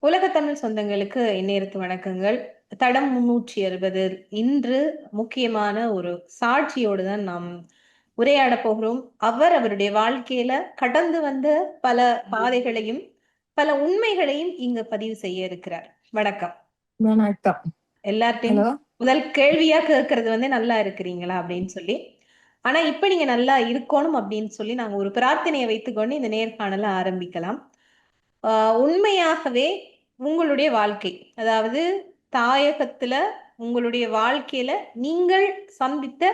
உலக தமிழ் சொந்தங்களுக்கு இந்நேரத்து வணக்கங்கள். தடம் 360 இன்று முக்கியமான ஒரு சாட்சியோடு தான் நாம் உரையாட போகிறோம். அவருடைய வாழ்க்கையில கடந்து வந்த பல பாதைகளையும் பல உண்மைகளையும் இங்க பதிவு செய்ய இருக்கிறார். வணக்கம். வணக்கம். எல்லார்ட்டையும் ஹலோ. முதல் கேள்வியா கேட்கறது நல்லா இருக்கிறீங்களா அப்படின்னு சொல்லி. ஆனா இப்ப நீங்க நல்லா இருக்கணும் அப்படின்னு சொல்லி நாங்க ஒரு பிரார்த்தனையை வைத்துக்கொண்டு இந்த நேர்காணல ஆரம்பிக்கலாம். உண்மையாகவே உங்களுடைய வாழ்க்கை, அதாவது தாயகத்துல உங்களுடைய வாழ்க்கையில நீங்கள் சந்தித்த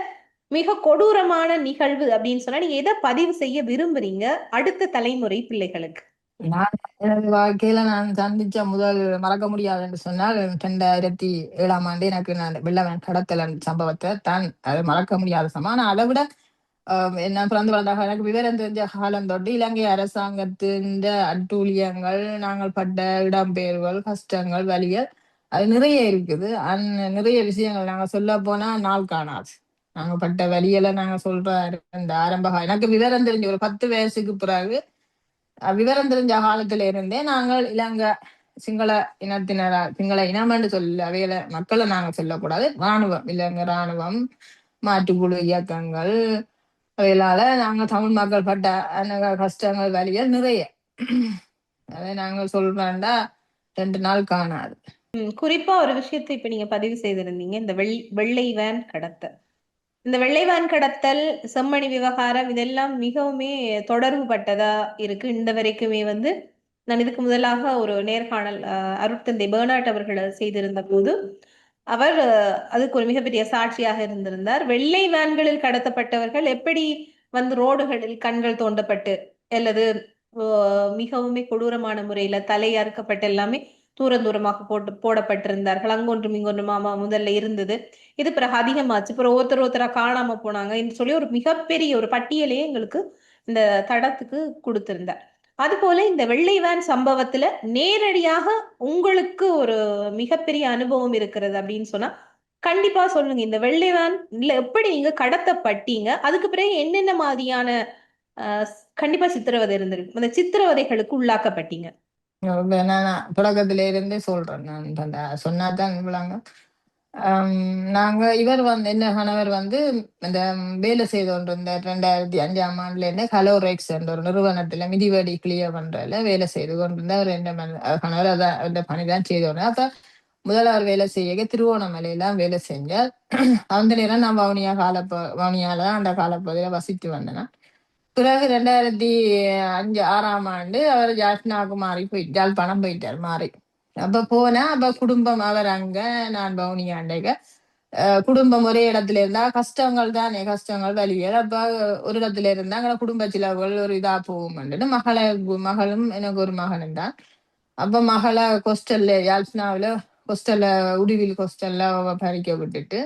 மிக கொடூரமான நிகழ்வு அப்படின்னு சொன்னா நீங்க எதை பதிவு செய்ய விரும்புறீங்க அடுத்த தலைமுறை பிள்ளைகளுக்கு? நான் எனது வாழ்க்கையில நான் சந்திச்ச முதல் மறக்க முடியாது என்று சொன்னால் 2007 எனக்கு நான் வெள்ளவன் கடத்தல் சம்பவத்தை தான் அது மறக்க முடியாத சம்பவம். ஆனா அதை விட நான் பிறந்து வளர்ந்த எனக்கு விவரம் தெரிஞ்ச காலம் தொட்டு இலங்கை அரசாங்கத்தின் அட்டூழியங்கள், நாங்கள் பட்ட இடம்பெயர்வுகள், கஷ்டங்கள், வலிகள் அது நிறைய இருக்குது. நிறைய விஷயங்கள் நாங்க சொல்ல போனா நாள் காணாது. நாங்க பட்ட வலிகளை நாங்க சொல்ற இந்த எனக்கு விவரம் தெரிஞ்ச ஒரு 10 வயசுக்கு பிறகு விவரம் தெரிஞ்ச காலத்துல இருந்தே நாங்கள் இலங்கை சிங்கள இனத்தினரா, சிங்கள இனம் என்று சொல்ல அவையில மக்களை நாங்க சொல்லக்கூடாது, இராணுவம், இலங்கை இராணுவம், மாற்றுக்குழு இயக்கங்கள், அவைகளால நாங்க தமிழ் மக்கள் பட்ட கஷ்டங்கள் வலிகள் நிறைய. அதை நாங்க சொல்றோம்டா 2 நாள் காணாது. குறிப்பா ஒரு விஷயத்தை இப்ப நீங்க பதிவு செய்திருந்தீங்க, இந்த வெள்ளை வேன் கடத்தல். இந்த வெள்ளை வேன் கடத்தல், செம்மணி விவகாரம் இதெல்லாம் மிகவுமே தொடர்பு பட்டதா இருக்கு. இந்த வரைக்குமே நான் இதுக்கு முதலாக ஒரு நேர்காணல் அருட்தந்தை பெர்னாட் அவர்கள் செய்திருந்த போது அவர் அதுக்கு ஒரு மிகப்பெரிய சாட்சியாக இருந்திருந்தார். வெள்ளை வேன்களில் கடத்தப்பட்டவர்கள் எப்படி ரோடுகளில் கண்கள் தோண்டப்பட்டு அல்லது மிகவுமே கொடூரமான முறையில தலை அறுக்கப்பட்டு எல்லாமே தூரமாக போடப்பட்டிருந்தார்கள். அங்கொன்றும் இங்கொன்றுமாமா முதல்ல இருந்தது. இது பிறகு அதிகமாச்சு. பிறகு ஒருத்தரா காணாம போனாங்க என்று சொல்லி ஒரு மிகப்பெரிய ஒரு பட்டியலையே எங்களுக்கு இந்த தடத்துக்கு கொடுத்திருந்தார். அது போல இந்த வெள்ளை வேன் சம்பவத்துல நேரடியாக உங்களுக்கு ஒரு மிகப்பெரிய அனுபவம் இருக்கிறது அப்படின்னு சொன்னா கண்டிப்பா சொல்லுங்க. இந்த வெள்ளை வேன் இல்ல எப்படி நீங்க கடத்தப்பட்டீங்க, அதுக்கு பிறகு என்னென்ன மாதிரியான கண்டிப்பா சித்திரவதை இருந்திருக்கு, அந்த சித்திரவதைகளுக்கு உள்ளாக்கப்பட்டீங்க? நான் தொடக்கத்தில இருந்தே சொல்றேன். நான் சொன்னாதான் விளங்க. நாங்க என்ன கணவர் இந்த வேலை செய்து கொண்டிருந்த 2005 கலோரெக்ஸ் என்ற ஒரு நிறுவனத்துல மிதிவடி கிளியர் பண்றதுல வேலை செய்து கொண்டிருந்த அவர் என்ன கணவர் அதான் அந்த பணிதான் செய்து கொண்டார். அப்ப முதல்ல அவர் வேலை செய்ய திருவோணமலையெல்லாம் வேலை செஞ்சார். அந்த நேரம் நான் வவுனியால தான் அந்த காலப்பகுதியில வசித்து வந்தேன். பிறகு 2005-6 அவர் ஜாஃப்னாவுக்கு யாழ்ப்பாணம் போயிட்டார் மாறி. அப்ப போனா அப்ப குடும்பம் அவர் அங்க, நான் வவுனியாண்டைக குடும்பம் ஒரே இடத்துல இருந்தா கஷ்டங்கள் தானே, கஷ்டங்கள் வலிகள். அப்ப ஒரு இடத்துல இருந்தா அங்க குடும்ப செலவுகள் ஒரு இதா போகும். மகளும் எனக்கு ஒரு மகனும் தான். அப்ப மகளை யாழ்ப்பாணாவில கொஸ்டல்ல உடுவில் கொஸ்டல்ல பறிக்க விட்டுட்டு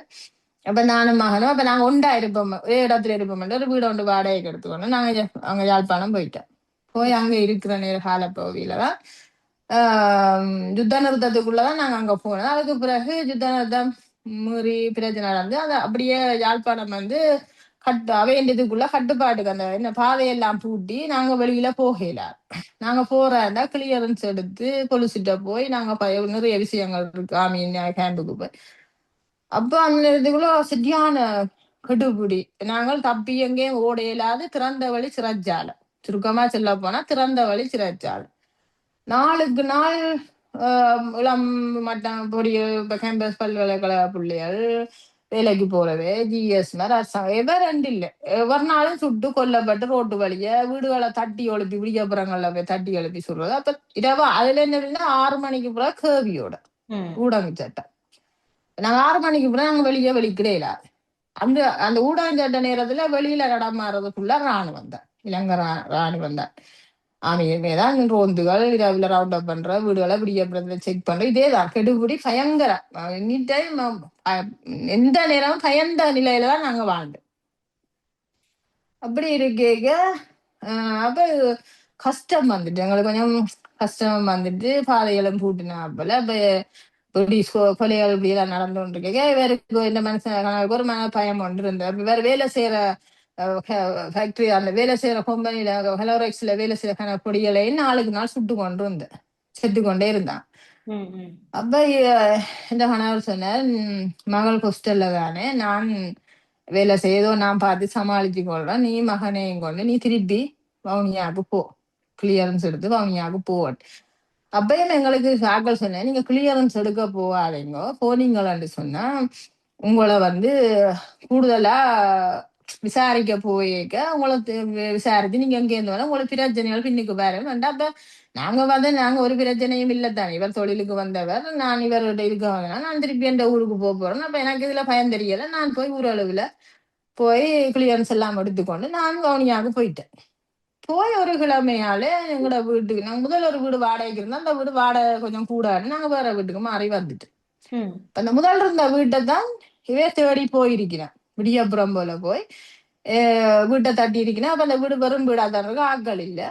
அப்ப நானும் மகனும் அப்ப நாங்க ஒண்டா இருப்போம், ஒரே இடத்துல இருப்போம். ஒரு வீடு ஒன்று வாடகைக்கு எடுத்துக்கொண்டு நாங்க அங்க யாழ்ப்பாணம் போயிட்டோம். போய் அங்க இருக்கிற நேர காலப்பகுதியிலதான் யுத்த நிறுத்தத்துக்குள்ளதான் நாங்க அங்க போனோம். அதுக்கு பிறகு யுத்த நிறுத்தம் மீறி பிரச்சனை நடந்து அது அப்படியே யாழ்ப்பாணம் அவையதுக்குள்ள கட்டுப்பாட்டுக்கு அந்த என்ன பாதையெல்லாம் பூட்டி நாங்க வெளியில போகல. நாங்க போறதா கிளியரன்ஸ் எடுத்து பொலிசிட்ட போய் நாங்க நிறைய விஷயங்கள் இருக்கு ஆமீன் கேம்புக்கு போய். அப்ப அந்த இதுக்குள்ள சரியான கெடுபிடி. நாங்கள் தப்பி எங்கேயும் ஓட இயலாது, திறந்த வழி சிறைச்சாலை. சுருக்கமா சொல்ல போனா திறந்த வழி சிறைச்சாலை. நாளுக்கு நாள் இளம் மட்டம் பொடிய கேம்பஸ் பல்கலைக்கழக பிள்ளைகள் வேலைக்கு போறவே ஜிஎஸ் எவர் ரெண்டு இல்லை, எவர் நாளும் சுட்டு கொல்லப்பட்டு ரோட்டு வழிய வீடுகளை தட்டி எழுப்பி விடியப்புறங்கள்ல போய் தட்டி எழுப்பி சொல்றது. அப்ப இரவு அதுல என்ன 6 மணிக்கு பிறகு கேவியோட ஊடக சட்டம். நாங்க 6 மணிக்கு பிறகு நாங்க வெளிக்கிடையில அந்த அந்த ஊடக சட்ட நேரத்துல வெளியில நடமாறதுக்குள்ள ராணுவம் தான், இலங்கை ராணுவம் தான். ஆமையுமேதான் ரோந்துகள் இரவுல ரவுண்ட் அப் பண்ற, வீடுகளை விடிய செக் பண்ற, இதேதான் கெடுபிடி பயங்கர. எனி டைம் எந்த நேரமும் பயந்த நிலையில தான் நாங்க வாழ்ந்தோம். அப்படி இருக்கேங்க அப்ப கஷ்டம் எங்களுக்கு கொஞ்சம் கஷ்டம் பாதைகளும் பூட்டினாப்புல. அப்ப இப்படி கொலைகள் இப்படி எல்லாம் நடந்து கொண்டிருக்கேங்க. இவருக்கு இந்த மனுஷனுக்கு ஒரு பயம் ஒன்று இருந்தது. வேற வேலை செய்யற ஃபேக்டரி, அந்த வேலை செய்யற கம்பெனியில ஹெலோரெக்ஸ்ல வேலை செய்யற பொடிகளை நாளுக்கு நாள் சுட்டு கொண்டு இருந்தேன். செத்து கொண்டே இருந்தான். ம், ம், அப்ப இந்த கணவர் சொன்னார், மகள் ஹாஸ்டல்ல தானே நான் வேலை செய்தோ நான் பார்த்து சமாளிச்சு கொள்றேன், நீ மகனையும் கொண்டு நீ திருப்பி வவுனியாவுக்கு போ, கிளியரன்ஸ் எடுத்து வவுனியாவுக்கு போவட். அப்பயும் எங்களுக்கு ஆக்கள் சொன்னேன், நீங்க கிளியரன்ஸ் எடுக்க போகாதீங்க, போனீங்களான்னு சொன்னா உங்களை கூடுதலா விசாரிக்க போயிருக்க, உங்களை விசாரிச்சு நீங்க எங்க இருந்து உங்களுக்கு பிரச்சனைகள் பின்னுக்கு வரும். அப்ப நாங்க ஒரு பிரச்சனையும் இல்லத்தானே, இவர் தொழிலுக்கு வந்தவர், நான் இவர்கிட்ட இருக்க வந்தேன், நான் திருப்பி எந்த ஊருக்கு போறேன். அப்ப எனக்கு இதுல பயம் தெரியல, நான் போய் ஊரளவுல போய் கிளியரன்ஸ் எல்லாம் எடுத்துக்கொண்டு நான் வவுனியாவுக்கு போயிட்டேன். போய் ஒரு கிழமையால எங்களோட வீட்டுக்கு, நாங்க முதல் ஒரு வீடு வாடகைக்கு இருந்தோம், அந்த வீடு வாடகை கொஞ்சம் கூடாது, நாங்க வேற வீட்டுக்கு மாறி வந்துட்டு ம், அந்த முதல் இருந்த வீட்டை தான் இவே தேடி போயிருக்கிறேன். விடியப்புறம் போல போய் வீட்டை தட்டி இருக்கிறேன். அப்ப அந்த வீடு வெறும் வீடா தான் இருக்கு, ஆட்கள் இல்ல.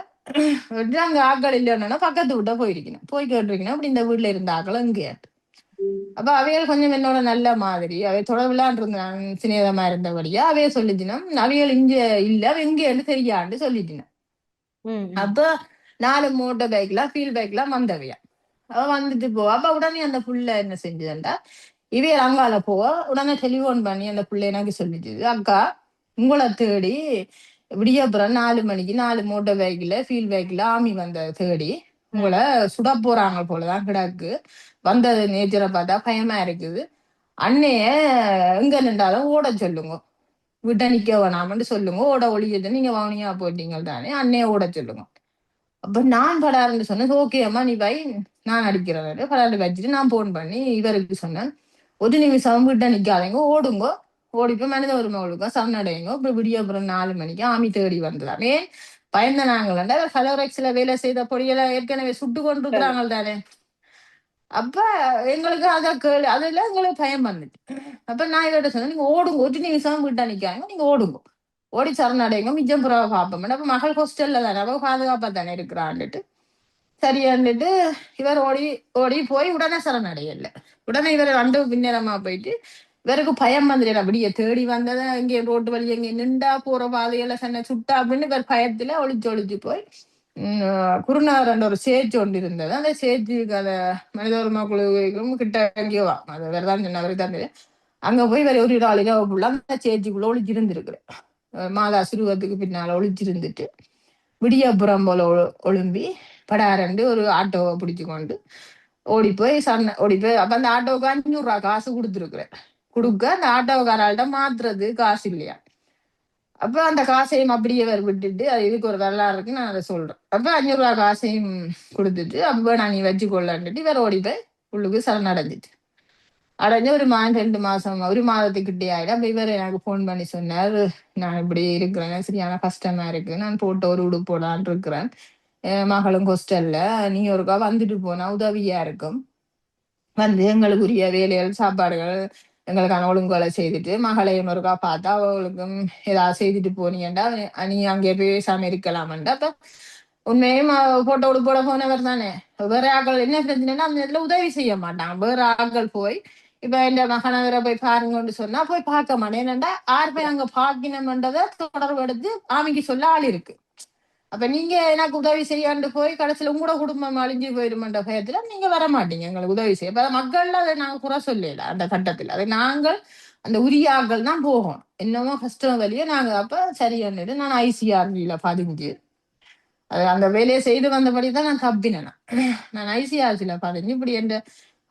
அங்க ஆட்கள் இல்லைன்னா பக்கத்து வீட்டை போயிருக்கேன், போய் கேட்டிருக்கேன் அப்படி இந்த வீட்டுல இருந்த ஆக்களும் இங்கே. அப்ப அவைகள் கொஞ்சம் என்னோட நல்ல மாதிரி அவை தொடர்பிலான் இருந்தான், சிநேகமா இருந்தபடியா அவைய சொல்லிச்சுனா அவைகள் இங்க இல்ல, அவ எங்கேன்னு தெரியாண்டு சொல்லிட்டின. ம், ம், அப்ப 4 மோட்டர் பைக்ல ஃபீல்ட் பைக்ல வந்தவையா. அவ வந்துட்டு போவா. அப்ப உடனே அந்த புள்ள என்ன செஞ்சதுண்டா, இவைய அங்கால போவ உடனே டெலிபோன் பண்ணி அந்த புள்ள எனக்கு சொல்லிச்சு, அக்கா உங்களை தேடி விடியப்புறம் 4 மணிக்கு 4 மோட்டர் பைக்ல ஃபீல்ட் பைக்ல ஆமி வந்த தேடி ம், உங்களை சுட போறாங்க போலதான் கிடக்கு, வந்தது நேச்சரை பார்த்தா பயமா இருக்குது, அன்னைய எங்க நின்றாலும் ஓட சொல்லுங்க, விட்ட நிக்க வேணாம்னு சொல்லுங்க, ஓட ஒளியுது, நீங்க வவுனியா போயிட்டீங்க தானே, அன்னைய ஓட சொல்லுங்க. அப்ப நான் படாருன்னு சொன்னேன், ஓகே அம்மா நீ வை நான் அடிக்கிறேன் படாரு வச்சுட்டு நான் போன் பண்ணி இவருக்கு சொன்னேன், ஒரு நிமிஷம் விட்ட நிக்காதீங்க, ஓடுங்க, ஓடிப்போய் மனித உரிமை ஒழுங்க சரணடையுங்க. இப்ப விடியப்புறம் 4 மணிக்கு ஆமி தேடி வந்ததாமே பயந்த நாங்களா கலோரெக்ஸ்ல வேலை செய்த பொடியெல்லாம் ஏற்கனவே சுட்டு சரி. கொண்டிருக்கிறாங்க தானே. அப்ப எங்களுக்கு அத கேளு, அதுல எங்களுக்கு பயம் வந்துட்டு. அப்ப நான் இவர்கிட்ட சொன்னேன், நீங்க ஓடுங்க, ஒரு நிமிஷம் விட்டா நிக்காங்க, நீங்க ஓடுங்க, ஓடி சரணடைங்க, மிச்சம் புறவை பார்ப்போம். அப்ப மகள் ஹாஸ்டல்ல தானே அவ பாதுகாப்பா தானே இருக்கிறான்ட்டு சரியாண்டுட்டு இவர் ஓடி ஓடி போய் உடனே சரணடையல. உடனே இவர் ரெண்டு பின்னரமா போயிட்டு இவருக்கு பயம் வந்துடுற, அப்படியே தேடி வந்ததை எங்கே ரோட்டு வழி எங்கே நின்றா போற பாதையில சன்ன சுட்டா அப்படின்னு இவர் பயத்துல ஒளிச்சு ஒளிச்சு போய் குருநாதர் ஒரு சேஜ் ஒன்று இருந்தது, அந்த சேஜுக்கு அதை மனித உரிமை குழுவும் கிட்ட எங்கேயோவா அது வேற தான் சொன்னவருக்கு தான் தெரியும். அங்க போய் வேற ஒரு ஆளுக அந்த சேஜுக்குள்ள ஒளிச்சிருந்திருக்கிறேன், மாதா சுருவத்துக்கு பின்னால ஒளிச்சிருந்துட்டு விடியப்புறம் போல ஒழும்பி படாரண்டு ஒரு ஆட்டோவை பிடிச்சு கொண்டு ஓடி போய் ஓடி போய் அப்ப அந்த ஆட்டோவுக்கு 500 ரூபா காசு கொடுத்துருக்குறேன். கொடுக்க அந்த ஆட்டோக்காரால்கிட்ட மாத்துறது காசு இல்லையா. அப்ப அந்த காசையும் அப்படியே வேறு விட்டுட்டு, அது இதுக்கு ஒரு வரலாறு இருக்கு, நான் அதை சொல்றேன். அப்ப 500 ரூபா காசையும் கொடுத்துட்டு அப்ப நான் நீ வச்சு கொள்ளன்ட்டு வேற ஓடி போய் உள்ளுக்கு சரணடைஞ்சிட்டு அடைஞ்சு ஒரு மாதம் 2 மாசம் ஒரு மாதத்துக்கிட்டே ஆயிடும். அப்ப இவர் எனக்கு போன் பண்ணி சொன்னார், நான் இப்படி இருக்கிறேன், சரியான கஷ்டமா இருக்கு, நான் போட்ட ஒரு உடுப்போடான் இருக்கிறேன், மகளும் ஹாஸ்டல்ல, நீ ஒருக்கா வந்துட்டு போனா உதவியா இருக்கும், எங்களுக்குரிய வேலைகள் சாப்பாடுகள் எங்களுக்கான ஒழுங்குகளை செய்துட்டு மகளையும் ஒருக்கா பார்த்தா அவளுக்கும் ஏதாவது செய்துட்டு போனீங்கண்டா நீ அங்கே போய் பேசாம இருக்கலாமண்டா. அப்ப உண்மையும் போட்டோ போட போனவர் தானே. வேற ஆக்கள் என்ன பிரச்சனைன்னா அந்த இடத்துல உதவி செய்ய மாட்டாங்க, வேற ஆக்கள் போய் இப்ப இந்த மகனவரை போய் பாருங்கன்னு சொன்னா போய் பார்க்க மாட்டேன், ஏன்னாண்டா யார் போய் அங்க பார்க்கணும்ன்றதை தொடர்பு எடுத்து ஆமிக்கு சொல்ல ஆள் இருக்கு. அப்ப நீங்க எனக்கு உதவி செய்யாண்டு போய் கடைசியில உங்களோட குடும்பம் அழிஞ்சு போயிருமன்ற பயத்துல நீங்க வர மாட்டீங்க எங்களுக்கு உதவி செய்ய. அப்ப மக்கள்ல அதை நாங்க குறை சொல்லல அந்த கட்டத்துல, அதை நாங்கள் அந்த உரிய ஆக்கள் தான் போகும், என்னமோ கஷ்டம் வழியே நாங்க அப்ப சரியானது. நான் ஐசிஆர்வில பதிஞ்சு அது அந்த வேலையை செய்து வந்தபடிதான் நான் தப்பினேன். நான் ஐசிஆர்சில பதிஞ்சு இப்படி என்ற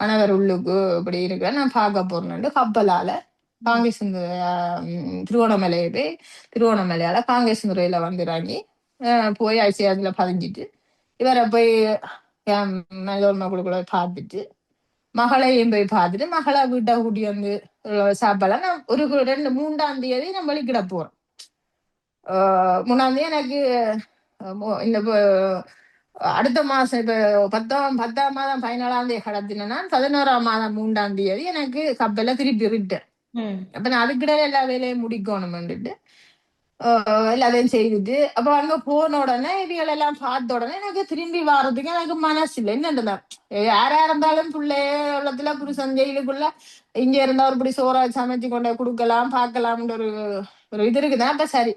கணவர் உள்ளுக்கு இப்படி இருக்கிறேன், நான் பார்க்க போறேன்னு கப்பலால காங்கிரஸ் திருவோணமலையை போய் திருவோணமலையால காங்கிரஸ் முறையில வந்து இறங்கி போய் ஐசிஆர்ல பதிஞ்சிட்டு இவரை போய் மனோர்மா குழுக்குள்ள பார்த்துட்டு மகளையும் போய் பார்த்துட்டு மகளை வீட்டை கூட்டி வந்து சாப்பாடு நான் ஒரு 2-3ஆம் தேதி நான் வெளிக்கிட போறேன். 3ஆம் தேதி எனக்கு இந்த அடுத்த மாசம் இப்ப 10ஆம் மாதம் 14ஆம் தேதி கடத்தினா 11ஆம் மாதம் 3ஆம் தேதி எனக்கு கப்பல்ல திருப்பி ரிட்டர்ன். அப்ப நான் அதுக்கிடையில எல்லா வேலையும் முடிக்கணும்னுட்டு எல்லாத்தையும் செய்துட்டு அப்ப அங்க போன உடனே இவர்கள் எல்லாம் பார்த்த உடனே எனக்கு திரும்பி வர்றதுக்கு எனக்கு மனசு இல்லை. என்னண்டா யாரா இருந்தாலும் பிள்ளைய உள்ளத்துல புருஷன் ஜெயிலுக்குள்ள இங்க இருந்தா ஒரு இப்படி சோறா சமைச்சு கொண்டு கொடுக்கலாம் பார்க்கலாம்னு ஒரு இது இருக்குதான். அப்ப சரி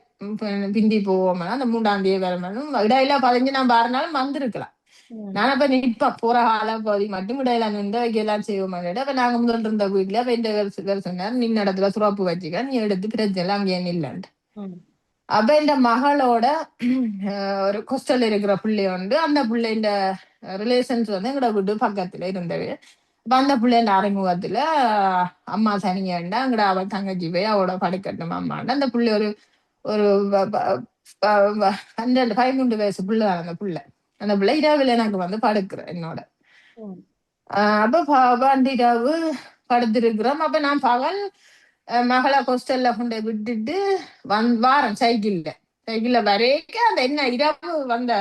பிந்தி போவோம் அந்த 3ஆம் தேதி வரணும் இடையில 15 நான் 6 நாளும் வந்திருக்கலாம். ம். நான் அப்ப நிப்பேன் போற கால பகுதி மட்டும் இடையில நின்று வைக்கலாம் செய்வோம் அப்ப நாங்க முதல் இருந்த வீட்டுல அப்ப இந்த வேறு சொன்னார் நீ இடத்துல சுரப்பு வச்சுக்க நீ எடுத்து பிரச்சனை இல்லை அங்கேயே நில்லண்டு. ம். அப்ப இந்த மகளோட ஒரு கொஸ்டல் இருக்கிற பிள்ளை உண்டு அந்த பிள்ளைன்ற ரிலேஷன்ஸ் வந்து எங்களோட வீட்டு பக்கத்துல இருந்தது. அப்ப அந்த பிள்ளைன்ற அறிமுகத்துல அம்மா சனியாண்டா அங்கட அவ தங்கச்சி போய் அவளோட படுக்கட்டும் அம்மாண்ட அந்த பிள்ளை ஒரு ஒரு 12 13 வயசு பிள்ளை அந்த பிள்ளை. அந்த பிள்ளை இரவுல எனக்கு வந்து படுக்கிற என்னோட. ம். அப்ப பண்டிராவு படுத்திருக்கிறோம். அப்ப நான் பகல் மகளை ஹாஸ்டல்ல கொண்டு போய் விட்டுட்டு வாரேன் சைக்கிள்ல வரைக்க அந்த என்ன இரவு வந்த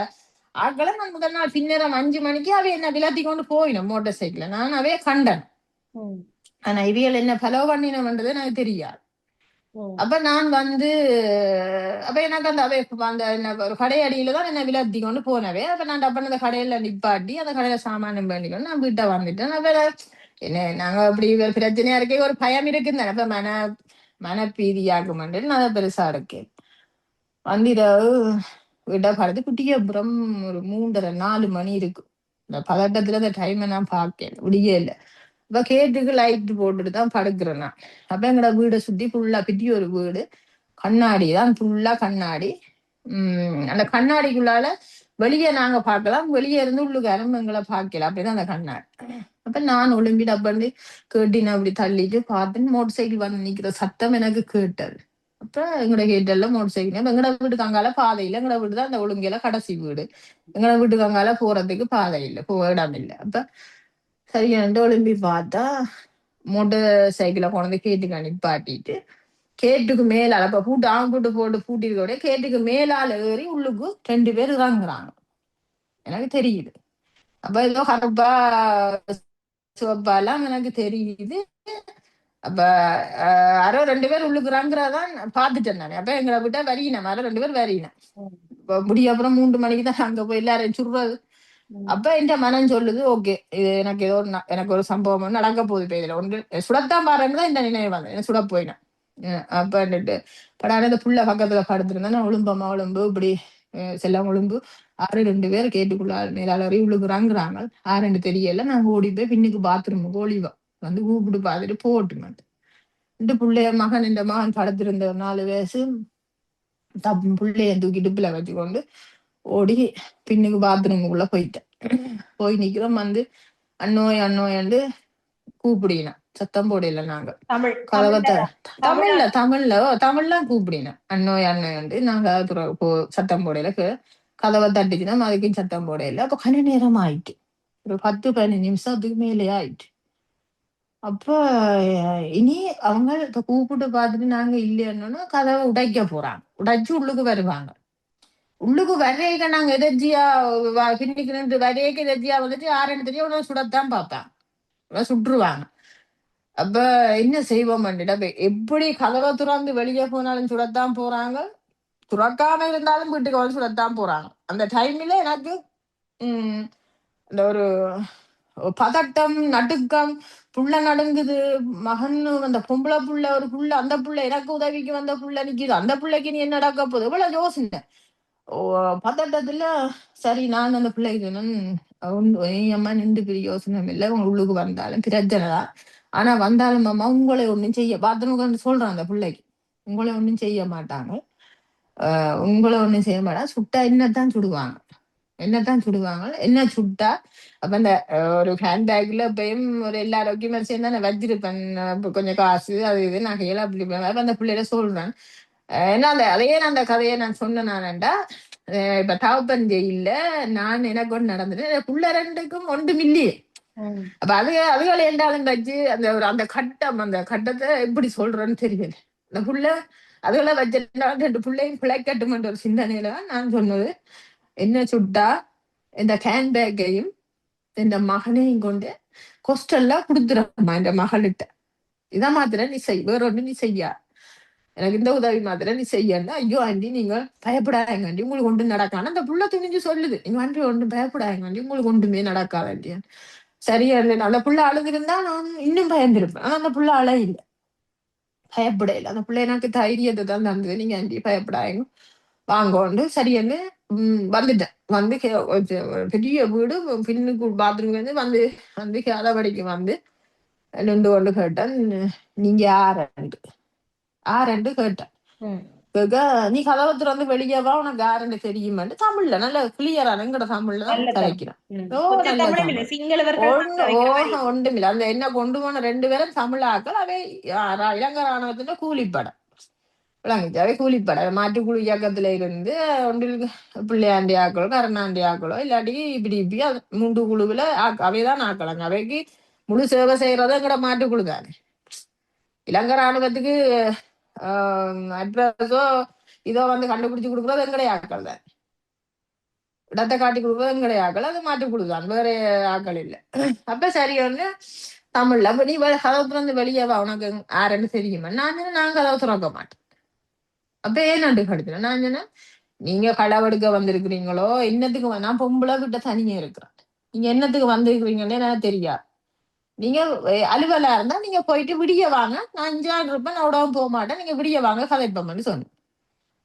ஆட்களை நான் முதல் நாள் பின்னரம் 5 மணிக்கு அவை என்ன விளாத்தி கொண்டு போயிடும் மோட்டார் சைக்கிள நான் அவைய கண்டேன். ம். ஆனா இவியல் என்ன பலோ பண்ணினவன்றது எனக்கு தெரியாது. ம். அப்ப நான் வந்து அப்ப எனக்கு அந்த அவை அந்த என்ன ஒரு கடையடியில தான் என்ன விளாத்தி கொண்டு போனவே. அப்ப நான் அப்ப அந்த கடையில நிப்பாட்டி அந்த கடையில சாமானம் பண்ணிக்கொண்டு நான் வீட்டை வந்துட்டேன். அப்ப என்ன நாங்க அப்படி ஒரு பிரச்சனையா இருக்கே ஒரு பயம் இருக்குன்னு அப்ப மனப்பீதியாகுமென்று நான் அதை பெருசா இருக்கேன். வந்திரவு விட படுத்து குட்டிக்கு அப்புறம் ஒரு 3:30 4 மணி இருக்கு. இந்த பதட்டத்துல அந்த டைமை நான் பார்க்கல விடியே இல்லை. இப்ப கேட்டுக்கு லைட் போட்டுட்டு தான் படுக்கிறேன் நான். அப்ப எங்களோட வீடை சுத்தி ஃபுல்லா பிட்டி ஒரு வீடு கண்ணாடி தான் ஃபுல்லா கண்ணாடி. அந்த கண்ணாடிக்குள்ளால வெளியே நாங்க பார்க்கலாம் வெளியே இருந்து உள்ளுக்கு எங்களை பார்க்கல அப்படிதான் அந்த கண்ணாடி. அப்ப நான் ஒளிம்பி டப்பண்டு கேட்டின அப்படி தள்ளிட்டு பார்த்தேன் மோட்டர் சைக்கிள் வந்து நிக்கிற சத்தம் எனக்கு கேட்டது. அப்ப எங்கட கேட்டல்ல மோட்டர் சைக்கிள் எங்கட வீட்டுக்கு அங்கால பாதை இல்லை. எங்கட வீடு தான் அந்த ஒழுங்கையில கடைசி வீடு. எங்கட வீட்டுக்கு அங்கால போறதுக்கு பாதை இல்லை இடம் இல்லை. அப்ப சரியாண்டு ஒளிம்பி பார்த்தா மோட்டர் சைக்கிளை கொண்டு கேட்டுக்கு நிப்பாட்டிட்டு கேட்டுக்கு மேலால இப்ப பூட்டு போட்டு பூட்டிருக்க கேட்டுக்கு மேலால ஏறி உள்ளுக்கு 2 பேர் இறங்குறாங்க. எனக்கு தெரியுது. அப்ப ஏதோ கருப்பா சிவப்பாலாம் எனக்கு தெரியுது. அப்ப யாரோ 2 பேர் உள்ளுக்குறாங்கிறதான் பாத்துட்டேன் நானே. அப்ப எங்களை விட்டா வரியினேன் யாரோ 2 பேர் வரியினேன். ம். இப்ப முடிய அப்புறம் 3 மணிக்கு தான் அங்க போய் எல்லாரையும் சுடுறது. ம். அப்ப என் மனம் சொல்லுது ஓகே இது எனக்கு ஏதோ எனக்கு ஒரு சம்பவம் வந்து நடக்க போகுது. இப்ப இதுல ஒன்று சுடத்தான் பாருங்கதான் இந்த நினைவு வந்தேன் சுட போயினேன். அப்பன்னுட்டு படாத இந்த புள்ள பக்கத்துல படுத்திருந்தேன் நான் ஒழும்பம்மா ஒழும்பு இப்படி செல்லம் ஒழும்பு 6 2 பேர் கேட்டுக்குள்ள மேலாள உள்ளுக்குறாங்கிறாங்க 6 தெரியல. நாங்க ஓடி போய் பின்னுக்கு பாத்ரூமுக்கு ஒளிவா வந்து கூப்பிட்டு பார்த்துட்டு போட்டுங்க இந்த பிள்ளைய மகன் இந்த மகன் படுத்திருந்த 4 வயசு பிள்ளைய தூக்கி இடுப்புல வச்சுக்கொண்டு ஓடி பின்னுக்கு பாத்ரூமுக்குள்ள போயிட்டேன். போய் நிக்கிறோம் வந்து அண்ணோய் கூப்பிடினா சத்தம் போடல நாங்க தமிழ் கதவத்தை தமிழா? தமிழ்லாம் கூப்பிடினேன் அண்ணோய் நாங்க சத்தம் போடல கதவை தட்டிச்சுன்னா அதுக்கும் சத்தம் போடல. அப்ப கண்ண நேரம் ஆயிட்டு ஒரு 10 15 நிமிஷத்துக்கு மேலே ஆயிட்டு. அப்ப இனி அவங்க இப்ப கூப்பிட்டு பார்த்துட்டு நாங்க இல்லைன்னா கதவை உடைக்க போறாங்க. உடைச்சு உள்ளுக்கு வருவாங்க. உள்ளுக்கு வரையக்க நாங்க எதர்ஜியா பின்னிக்கு நின்று வரையக்க எதர்ஜியா வந்துட்டு 6 தெரியும் உடனே சுடத்தான் பார்ப்பாங்க சுட்டுருவாங்க. அப்ப என்ன செய்வோம் எப்படி கதவை துறந்து வெளியே போனாலும் சுடத்தான் போறாங்க. துறக்காம இருந்தாலும் வீட்டுக்கு வந்து சுடத்தான் போறாங்க. அந்த டைம்ல எனக்கு இந்த ஒரு பதட்டம் நடுக்கம் புள்ள நடுங்குது. மகன் அந்த பொம்பளை புள்ள ஒரு புள்ள அந்த புள்ள எனக்கு உதவிக்கு வந்த புள்ள நிக்குது அந்த பிள்ளைக்கு நீ என்ன நடக்க போகுது இவ்வளவு யோசனை பதட்டத்துல. சரி நான் அந்த பிள்ளைக்கு என் அம்மா நின்று பெரிய யோசனை இல்லை உங்க உள்ளுக்கு வந்தாலும் பிரச்சனை தான். ஆனா வந்தாலும் அம்மா உங்களை ஒண்ணும் செய்ய பாத்ரூமுக்கு சொல்றான் அந்த பிள்ளைக்கு உங்களை ஒண்ணும் செய்ய மாட்டாங்க. உங்களை ஒண்ணும் செய்ய மாட்டா சுட்டா என்னத்தான் சுடுவாங்க என்ன சுட்டா. அப்ப அந்த ஒரு ஹேண்ட்பேக்ல எப்பயும் ஒரு எல்லா டாக்குமெண்ட்ஸையும் தான் நான் வச்சிருப்பேன். கொஞ்சம் காசு அது இது நகையெல்லாம் அப்படி அப்ப அந்த பிள்ளையில சொல்றேன். ஏன்னா அதையே அந்த கதையை நான் சொன்னேன்டா இப்ப தவப்பன் ஜெயில நான் எனக்கு ஒன்று நடந்துட்டு புள்ள 2க்கும் ஒன்றும் இல்லையே. அப்ப அதுகளை என்றாலும் வச்சு அந்த கட்டத்தை எப்படி சொல்றேன்னு தெரியல. அந்த புள்ள அதுகளை வச்சிருந்தா 2 பிள்ளையும் பிழைக்கட்டும்ன்ற ஒரு சிந்தனையில தான் நான் சொன்னது. என்ன சுட்டா இந்த ஹேண்ட்பேக்கையும் இந்த மகனையும் கொண்டு கொஸ்டல்லாம் கொடுத்துறமா இந்த மகள்கிட்ட இதான் மாத்திர நீ செய் வேற ஒண்ணு நீ செய்யா எனக்கு இந்த உதவி மாத்திர நீ செய்யன்னா ஐயோ ஆண்டி நீங்க பயப்படாதீங்க ஆண்டி உங்களுக்கு ஒன்று நடக்காது. அந்த புள்ள துணிஞ்சு சொல்லுது நீங்க ஆண்டி ஒன்றும் பயப்படாதீங்க ஆண்டி உங்களுக்கு ஒன்றுமே நடக்காது ஆண்டியா. சரியா இல்லை அந்த புள்ள அழுதுருந்தா நான் இன்னும் பயந்துருப்பேன். ஆனா அந்த புள்ள அழ இல்லை பயப்பட இல்லை. அந்த பிள்ளை எனக்கு தைரியத்தை தான் தந்தது நீங்க ஆண்டி பயப்படாதீங்க வாங்கோண்டு சரியன்னு வந்துட்டேன். வந்து ஒரு பெரிய வீடு, பின்னுக்கு பாத்ரூம் வந்து வந்து கதவடிக்கு வந்து நின்று கொண்டு கேட்டேன், நீங்க யாரண்டு ஆரண்டு கேட்டேன். ம். கேட்க, நீ கதவை திறந்து வெளியே வா, உனக்கு யாருன்னு தெரியுமான்னு தமிழ்ல நல்ல கிளியரா எங்கட தமிழ்ல தான் நல்ல தமிழ். கதைக்கிறேன். ஓ, கொச்ச நல்ல தமிழும் இல்ல, தமிழ். சிங்களவர்கள் தான் ஒண்ணு கதைக்கிற மாதிரி. ஒன்றுமில்ல. அந்த என்ன கொண்டு போன 2 பேரும் தமிழாக்கள். அவை இலங்கை ராணுவத்தின் கூலிப்படை விளங்குச்சு. அவை கூலிப்படை மாற்றுக்குழு இயக்கத்துல இருந்து ஒன்றில் பிள்ளையாண்டி ஆக்களோ கருணாண்டி ஆக்களோ இல்லாட்டி இப்படி இப்படி 3 குழுவுல அவைதான் ஆக்கலாங்க. அவைக்கு முழு சேவை செய்யறதும் எங்கட மாற்றுக்குழு தானே. இலங்கை ராணுவத்துக்கு அட்ரஸோ இதோ வந்து கண்டுபிடிச்சு கொடுக்குறது எங்கடைய ஆக்கள் தான். இடத்தை காட்டி கொடுக்குறது எங்கடைய ஆக்கள். அது மாற்றுக்குழுதான், வேற ஆக்கள் இல்லை. அப்ப சரி ஒண்ணு தமிழ்ல, அப்ப நீ கதவு திறந்து வெளியே வா, உனக்கு யாருன்னு தெரியுமா? நான் கதவு திறக்க மாட்டேன். அப்ப ஏன் நண்டு கடுக்கிறேன் நான் சொன்னேன், நீங்க களவெடுக்க வந்திருக்கிறீங்களோ என்னத்துக்கு நான் பொம்பளை கிட்ட தனியா இருக்கிறேன், நீங்க என்னத்துக்கு வந்திருக்கிறீங்கன்னு எனக்கு தெரியாது. நீங்க அலுவலா இருந்தா நீங்க போயிட்டு விடிய வாங்க, நான் 5 நாள் இருப்பேன், நான் உடம்பு போக மாட்டேன், நீங்க விடிய வாங்க கதைப்போம்னு சொன்னேன்.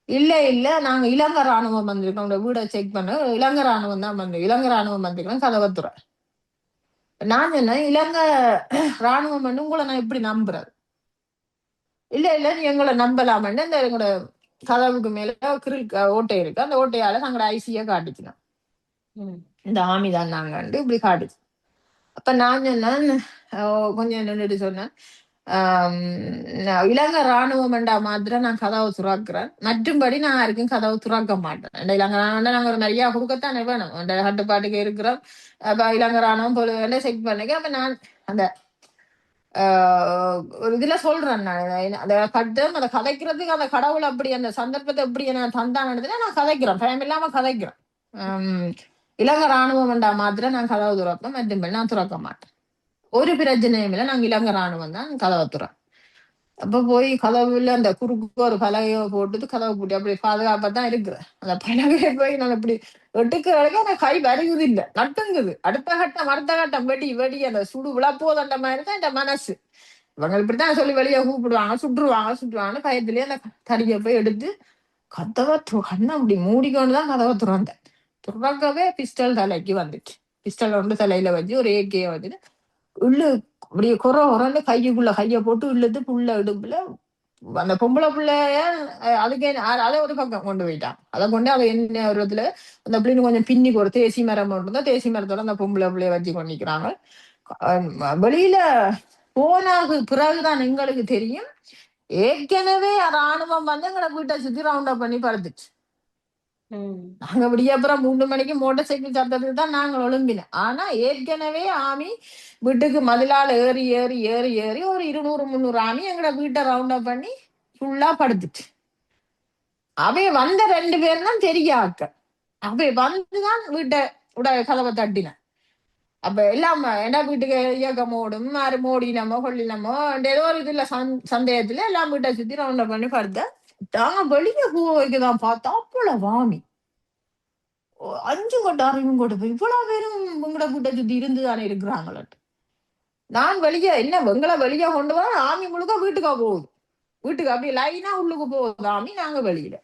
இல்ல நாங்க இலங்கை ராணுவம் வந்திருக்கோம், உங்க வீடை செக் பண்ண இலங்கை ராணுவம் தான் இலங்கை ராணுவம் வந்திருக்கோம் கதவத்துறை. நான் சொன்னேன், இலங்கை ராணுவம் உங்களை நான் எப்படி நம்புறது? இல்ல நீ எங்களை நம்பலாமன்னு இந்த எங்களோட கதவுக்கு மேல ஓட்டை இருக்கு, அந்த ஓட்டையால நாங்களோட ஐசிய காட்டிக்கணும், இந்த ஆமி தான் நாங்க இப்படி காட்டுச்சு. அப்ப நான் சொன்னேன், கொஞ்சம் நின்றுட்டு சொன்னேன், இலங்கை ராணுவம் என்றா மாத்திரம் நான் கதவை துறக்கிறேன், மற்றும்படி நான் யாருக்கும் கதவை துறக்க மாட்டேன். இலங்கை ராணுவம் நாங்க ஒரு நிறைய கொடுக்கத்தானே வேணும், அந்த கட்டுப்பாட்டுக்கு இருக்கிறோம். அப்ப இலங்கை ராணுவம் பொழுது செக் பண்ணிக்க. அப்ப நான் அந்த ஒரு இதுல சொல்றேன், நான் அந்த கட்டம் அதை கதைக்கிறதுக்கு அந்த கடவுள் அப்படி அந்த சந்தர்ப்பத்தை எப்படி நான் தந்தானதுல நான் கதைக்கிறேன், பயம் இல்லாம கதைக்கிறேன். இலங்கை ராணுவம் வேண்டா மாத்திரம் நான் கதவு துறப்பேன், மற்றபடி நான் துறக்க மாட்டேன். ஒரு பிரச்சனையும் இல்லை, நாங்க இலங்கை ராணுவம் தான் கதவை துறோம். அப்ப போய் கதவுல அந்த குறுக்கு ஒரு பலகையை போட்டுட்டு கதவை பூட்டி அப்படி பாதுகாப்பா தான் இருக்கிறேன். அந்த பலகையை போய் நான் இப்படி வெட்டுக்கிறதுக்கு அந்த கை வருகுது இல்ல, நட்டுங்குது. அடுத்த கட்டம் வெடி அந்த சுடு விழப்போதண்ட மாதிரி தான் என் மனசு. இவங்க இப்படித்தான் சொல்லி வெளியே கூப்பிடுவாங்க, சுட்டுருவாங்கன்னு பயத்திலேயே அந்த தடியை போய் எடுத்து கதவை கண்ணை அப்படி மூடிக்கொண்டுதான் கதவை துறந்தேன். துறக்கவே பிஸ்டல் தலைக்கு வந்துச்சு. பிஸ்டல் ஒன்று தலையில வச்சு ஒரு ஏக்கையை வச்சுட்டு உள்ளு அப்படியே குறன்னு கையுக்குள்ள கைய போட்டு இழுத்து புள்ள இடுப்புல அந்த பொம்பளை பிள்ளைய அதுக்கு அதை ஒரு பக்கம் கொண்டு போயிட்டான். அதை கொண்டு அதை என்ன ஒரு இடத்துல அந்த பிள்ளைங்க கொஞ்சம் பின்னிக்கு ஒரு தேசி மரம் இருந்தா தேசி மரத்தோட அந்த பொம்பளை பிள்ளைய வச்சு கொண்டிக்கிறாங்க. வெளியில போனாக்கு பிறகுதான் எங்களுக்கு தெரியும், ஏற்கனவே ராணுவம் வந்து எங்களை வீட்டை சுத்தி ரவுண்ட் அப் பண்ணி படுத்துச்சு. நாங்க விடிய அப்புறம் 3 மணிக்கு மோட்டார் சைக்கிள் சத்தத்துக்கு தான் நாங்கள் ஒழும்பினோம். ஆனா ஏற்கனவே ஆமி வீட்டுக்கு மதிலால ஏறி ஏறி ஏறி ஏறி ஒரு 200-300 ஆமி எங்கட வீட்டை ரவுண்ட் அப் பண்ணி ஃபுல்லா படுத்துச்சு. அவை வந்த 2 பேர் தான் தெரிய ஆக்க. அவை வந்துதான் வீட்டை கதவை தட்டின. அப்ப எல்லாம் என்ன வீட்டுக்கு இயக்கம் ஓடும், யாரு மோடினமோ கொள்ளினமோ ஏதோ ஒரு இதுல சந்தேகத்துல எல்லாம் வீட்டை சுத்தி ரவுண்ட் அப் பண்ணி படுத்த நாங்க வெளியே போய்க்குதான் பார்த்தா அவ்வளவு வாமி 5 கொட்ட 6 கொட்ட போய் இவ்வளவு பேரும் உங்களோட கூட்ட சுத்தி இருந்துதானே இருக்கிறாங்கள. நான் வெளியே என்ன எங்களை வெளியே கொண்டு வர ஆமி முழுக்க வீட்டுக்கா போகுது, வீட்டுக்கு அப்படியே லைனா உள்ளுக்கு போகுது ஆமி, நாங்க வெளியில